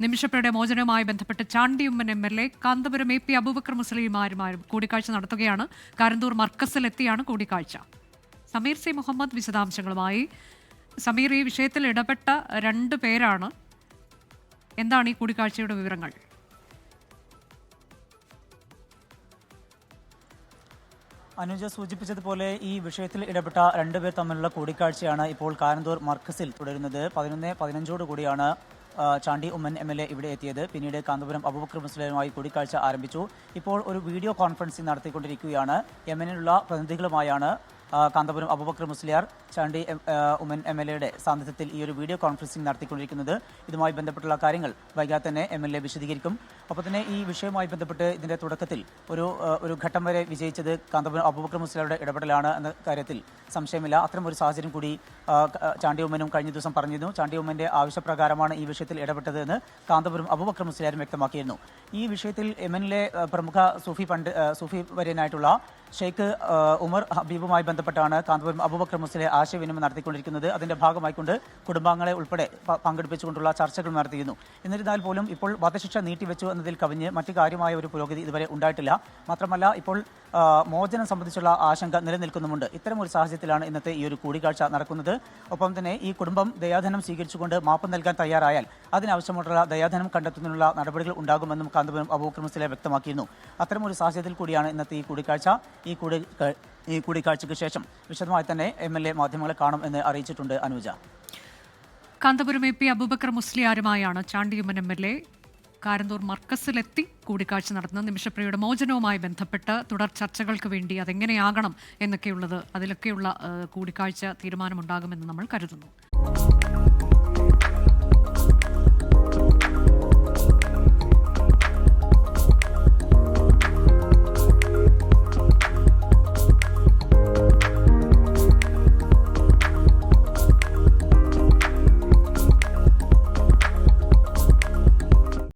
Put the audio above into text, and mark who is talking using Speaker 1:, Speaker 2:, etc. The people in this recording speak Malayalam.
Speaker 1: നിമിഷപ്രിയയുടെ മോചനവുമായി ബന്ധപ്പെട്ട് ചാണ്ടി ഉമ്മൻ MLA കാന്തപുരം AP അബൂബക്കർ മുസ്ലിമാരുമായും കൂടിക്കാഴ്ച നടത്തുകയാണ്. കാരന്തൂർ മർക്കസിലെത്തിയാണ് കൂടിക്കാഴ്ച. സമീർ C. മുഹമ്മദ് വിശദാംശങ്ങളുമായി. സമീർ, ഈ വിഷയത്തിൽ ഇടപെട്ട 2 പേരാണ്. എന്താണ് ഈ കൂടിക്കാഴ്ചയുടെ വിവരങ്ങൾ?
Speaker 2: അനുജ സൂചിപ്പിച്ചതുപോലെ ഈ വിഷയത്തിൽ ഇടപെട്ട 2 പേർ തമ്മിലുള്ള കൂടിക്കാഴ്ചയാണ് ഇപ്പോൾ കാരന്തൂർ മർക്കസിൽ തുടരുന്നത്. 11:15 കൂടിയാണ് ചാണ്ടി ഉമ്മൻ MLA ഇവിടെ എത്തിയത്. പിന്നീട് കാന്തപുരം അബൂബക്കർ മുസ്ലിയുമായി കൂടിക്കാഴ്ച ആരംഭിച്ചു. ഇപ്പോൾ ഒരു വീഡിയോ കോൺഫറൻസിംഗ് നടത്തിക്കൊണ്ടിരിക്കുകയാണ്. യമനിലുള്ള പ്രതിനിധികളുമായാണ് കാന്തപുരം അബൂബക്കർ മുസ്ലിയാർ ചാണ്ടി ഉമ്മൻ MLAയുടെ സാന്നിധ്യത്തിൽ ഈ ഒരു വീഡിയോ കോൺഫറൻസിംഗ് നടത്തിക്കൊണ്ടിരിക്കുന്നത്. ഇതുമായി ബന്ധപ്പെട്ടുള്ള കാര്യങ്ങൾ വൈകാതെ തന്നെ MLA വിശദീകരിക്കും. അപ്പോൾ തന്നെ ഈ വിഷയവുമായി ബന്ധപ്പെട്ട് ഇതിൻ്റെ തുടക്കത്തിൽ ഒരു ഘട്ടം വരെ വിജയിച്ചത് കാന്തപുരം അബൂബക്കർ മുസ്ലിയാരുടെ ഇടപെടലാണ് എന്ന കാര്യത്തിൽ സംശയമില്ല. അത്തരം ഒരു സാഹചര്യം കൂടി ചാണ്ടി ഉമ്മനും കഴിഞ്ഞ ദിവസം പറഞ്ഞിരുന്നു. ചാണ്ടി ഉമ്മൻ്റെ ആവശ്യപ്രകാരമാണ് ഈ വിഷയത്തിൽ ഇടപെട്ടത് എന്ന് കാന്തപുരം അബൂബക്കർ മുസ്ലിയാരും വ്യക്തമാക്കിയിരുന്നു. ഈ വിഷയത്തിൽ യമനിലെ പ്രമുഖ സൂഫി വര്യനായിട്ടുള്ള ഷെയ്ഖ് ഉമർ ഹബീബുമായി ബന്ധപ്പെട്ടാണ് കാന്തപുരം അബൂബക്കർ മുസ്ലിയെ ആശയവിനിമയം നടത്തിക്കൊണ്ടിരിക്കുന്നത്. അതിന്റെ ഭാഗമായിക്കൊണ്ട് കുടുംബാംഗങ്ങളെ ഉൾപ്പെടെ പങ്കെടുപ്പിച്ചുകൊണ്ടുള്ള ചർച്ചകൾ നടത്തിയിരുന്നു. എന്നിരുന്നാൽ പോലും ഇപ്പോൾ വധശിക്ഷ നീട്ടിവെച്ചു എന്നതിൽ കവിഞ്ഞ് മറ്റു കാര്യമായ ഒരു പുരോഗതി ഇതുവരെ ഉണ്ടായിട്ടില്ല. മാത്രമല്ല, ഇപ്പോൾ മോചനം സംബന്ധിച്ചുള്ള ആശങ്ക നിലനിൽക്കുന്നുമുണ്ട്. ഇത്തരം ഒരു സാഹചര്യത്തിലാണ് ഇന്നത്തെ ഈ ഒരു കൂടിക്കാഴ്ച നടക്കുന്നത്. ഒപ്പം തന്നെ ഈ കുടുംബം ദയാധനം സ്വീകരിച്ചുകൊണ്ട് മാപ്പ് നൽകാൻ തയ്യാറായാൽ അതിനാവശ്യമായിട്ടുള്ള ദയാധനം കണ്ടെത്തുന്നതിനുള്ള നടപടികൾ ഉണ്ടാകുമെന്നും കാന്തപുരം അബൂബക്കർ മുസ്ലിയ വ്യക്തമാക്കിയിരുന്നു. അത്തരം ഒരു സാഹചര്യത്തിൽ കൂടിയാണ് ഇന്നത്തെ ഈ കൂടിക്കാഴ്ച. ഈ കൂടിക്കാഴ്ചയ്ക്ക് ശേഷം വിശദമായി തന്നെ MLA മാധ്യമങ്ങളെ കാണും എന്ന് അറിയിച്ചിട്ടുണ്ട്. അനുജ,
Speaker 1: കാന്തപുരം AP അബൂബക്കർ മുസ്ലിയാരുമായാണ് ചാണ്ടി ഉമ്മൻ MLA കാരന്തൂർ മർക്കസിലെത്തി കൂടിക്കാഴ്ച നടത്തുന്നത്. നിമിഷപ്രിയയുടെ മോചനവുമായി ബന്ധപ്പെട്ട് തുടർ ചർച്ചകൾക്ക് വേണ്ടി അതെങ്ങനെയാകണം എന്നൊക്കെയുള്ളത്, അതിലൊക്കെയുള്ള കൂടിക്കാഴ്ച തീരുമാനമുണ്ടാകുമെന്ന് നമ്മൾ കരുതുന്നു.